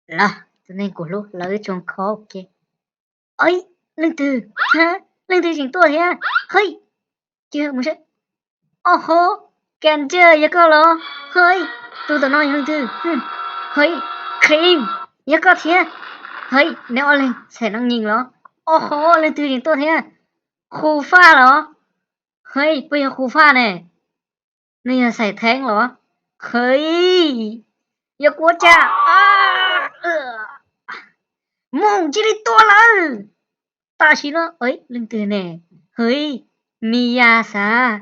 là cho nên của lúc lấy trong khó ok ấy linh từ hả linh từ chính tôi thế hơi chưa một sẽ ô hô kèn chưa giờ có lo hơi tôi tao nói linh từ hơi cream giờ có thế hơi nếu lên sẽ năng nhìn nó ô hô linh từ chính tôi thế khu pha đó hơi bây giờ khu pha này bây giờใส่ แท้ง เหรอเฮ้ยอย่ากลัวจ้ะ梦这里多了大喜了哎linh từ nè ơi Mia sa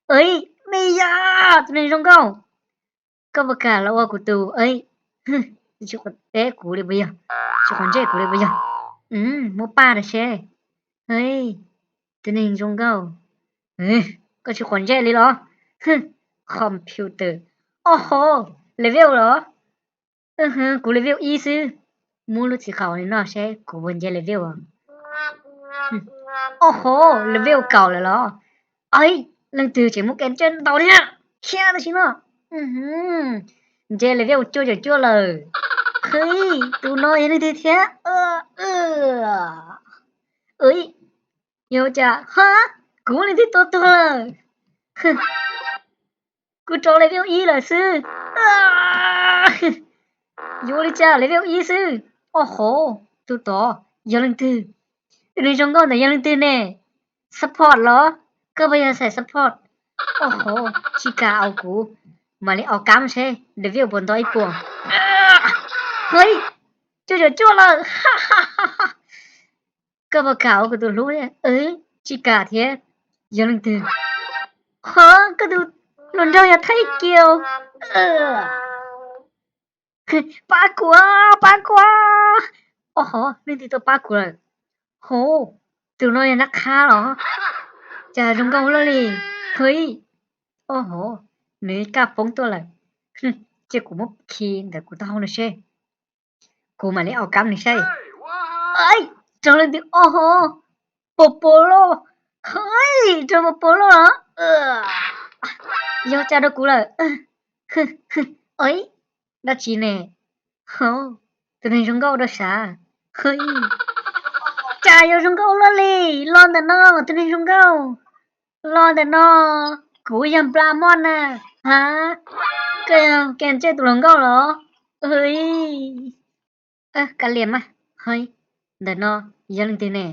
ơi Mia tụi này trong câu câu bạc cả là của tụi ấy chú con té cú đi bây giờ chú con trẻ cú đi bây giờ mua ba được xe ơi tụi này trong câu có chú con trẻ đi đó computer oh level เหรอกู level อีซื้อมูรู้สิเขานี่เนาะใช่กูบนเจ level อ่ะโอ้โห level เก่าเลยเหรอเอ้ยlần từ chỉ một cái chân tàu nha xe đó chứ nóเจ level ชั่วจะชั่วเลยเฮ้ยตูน้อยนี่ดีแท้เอ้ยโยจะฮะกูนี่ที่ตัวเลยกูโจ level อีเลยซื้อโยเลยจ้า level อีซื้อโอ้โหตัวต่อยัง lần từในช่องก็แต่ยัง lần từ เนี่ย support เหรอก็ไปใส่ support โอ้โหชิกาเอากูมาเลยเอากำใช่เดวิลบนตัวไอ้ปวงเฮ้ยจู่ๆเลยก็บอกเขาก็ตัวรู้เนี่ยชิกาเทียยัง lần từ ฮะก็ดูหล่นเราอย่าไทยเกี่ยวปากกว่าโอ้โหนี่ตีตัวปากกว่าโหตัวน้อยนักฆ่าเหรอจะลงกองแล้วเลยเฮ้ยโอ้โหนี่กล้าฟ้องตัวเลยเจ้ากูไม่คีนแต่กูต้องนะใช่กูมาเลยเอากำนี่ใช่เอ้ยจังเลยดิโอ้โหโปโลเฮ้ยจังโปโลเหรอยอดจ้าดกูเลยเอ้ยดัชชีเน่โหตัวนี้จงก็ได้ซะเฮ้ยจ่ายจงก็เลยรอแต่นอตัวนี้จงก็รอแต่นอกูยังปลาหมอนน่ะฮะแกนเจ้าตัวลงก็เหรอเฮ้ยกันเรียนมาเฮ้ยเดี๋ยวนอยังลิงตีเน่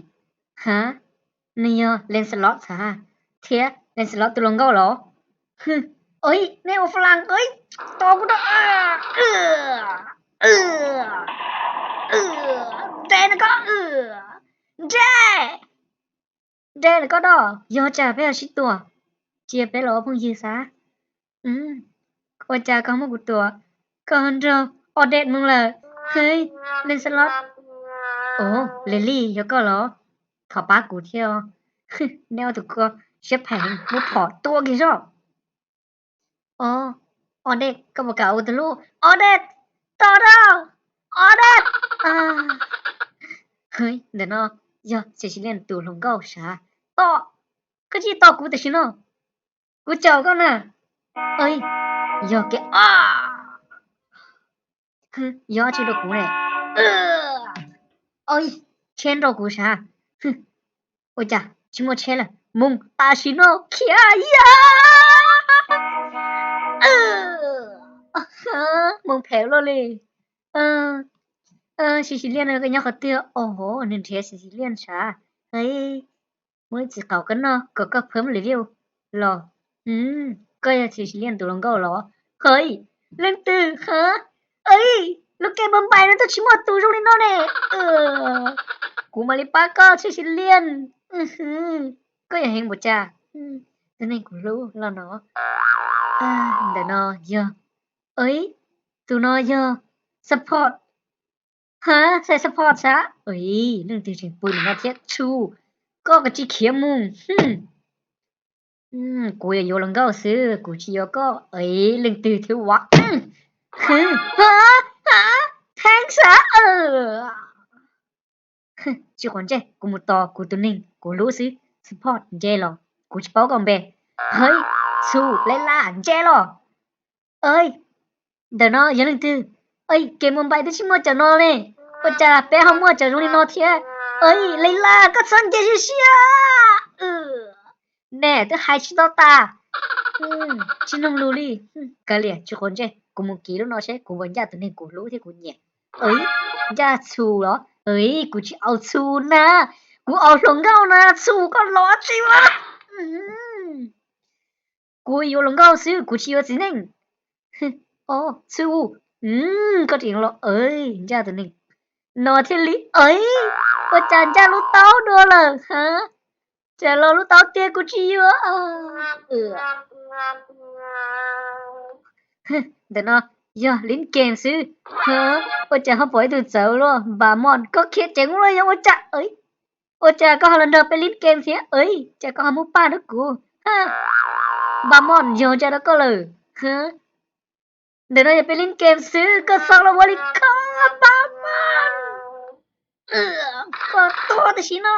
ฮะนี่เล่นสล็อตซะเทียเล่นสล็อตตัวลงก็เหรอเอ้ยแนวฝรั่งเอ้ยตอกูด้วยเจนก็เจนก็ดอยอจ่าไปเอาชิดตัวเจียไปหรอพงยือซะว่าจ่าก็มากูตัวก่อนเราออเดตมึงเลยเฮ้ยเล่นสล็อตโอ้เลลี่ยก็เหรอขอป้ากูเที่ยวแนวถูกก็เชฟแผงมุดพอตัวกี่รอบอ๋อออเดตก็บอกเอาตัวลูกออเดตต่อเราออเดตเฮ้ยเดี๋ยวนะอย่าเสียชีวิตตัวลงก็ช้าต่อก็จีต่อกูแต่ชิโนกูเจ้าก็น่ะเอ้ยอย่าแกอย่าชีดกูเนี่ยเอ้ยเชนดกูช้าโอ้จ้ะชิโมเชลมุงตาชิโนเขียยามึงแพ้เลยซิซิเลียนก็ยังเขาเตือโอ้โหนึงเทียซิซิเลียนช้าเฮ้ยมึงจะเก่ากันเนาะก็เพิ่มรีวิวหรอก็ยังซิซิเลียนตัวลงก็หรอเฮ้ยเล่นตื่นฮะเอ้ยลูกแกบอมไปนะตัวชิมอตูตรงนี้เนาะเนี่ยกูมาลิปาก็ซิซิเลียนก็ยังเห็นบ่จ้าตอนนี้กูรู้แล้วเนาะเดี๋ยวเนาะเยอะเอ้ยตัวน้อยเยอะซัพพอร์ตฮะใส่ซัพพอร์ตซะเอ้ยเรื่องถึงปืนมาเทียชูก็กะจิเขียมุงกูอย่าโยลังก็ซื้อกูชิโยก็เอ้ยเรื่องตื่นถือวะฮะแทงซะชื่อคนเจ้กูมุดต่อกูตัวนิ่งกูรู้สิซัพพอร์ตเจหรอกูจะเป้าก่อนเบเฮ้ยสู้เล่นล่ะเจหรอเอ้ยเดี๋ยวเนาะอย่าลืมตื่น ơi cái mông bay tới chỉ mua cho nó này ôi chà bé không mua cho nó thiệt ơi lấy la có sân chơi gì nè tôi hai chỉ tao ta chỉ nông lù đi cái liền chú con chơi cùng một ký lúc nó sẽ cùng với nhà tụi này cùng lũ thì cùng nhẹ ấy nhà xù đó ấy cũng chỉ ao xù na cũng ao lồng gao na xù con lót gì màกูอยู่ลงก็ซื้อกูชิวสินึงโอ้ซื้อก็ถึงแล้วเอ้ยจ้าตัวนึงนอเทลิเอ้ยว่าจานจ้าลูกเต้าด้วยเหรอฮะจะรอลูกเต้าเตี้ยกูชิวเดี๋ยวนะอย่าลิ้นเกมซื้อฮะว่าจะเขาปล่อยตัวเจ้าแล้วบามอนก็เคียดเจ๋งเลยยังว่าจะเอ้ยว่าจะก็ฮัลโหลไปลิ้นเกมเสียเอ้ยจะก็หามุป้าด้วยกูฮะBamon vô cho nó có lừ hả để nóไปเล่นเกมซื้อก็ส่งเราบริการบามอนขอโทษแต่ชิโน่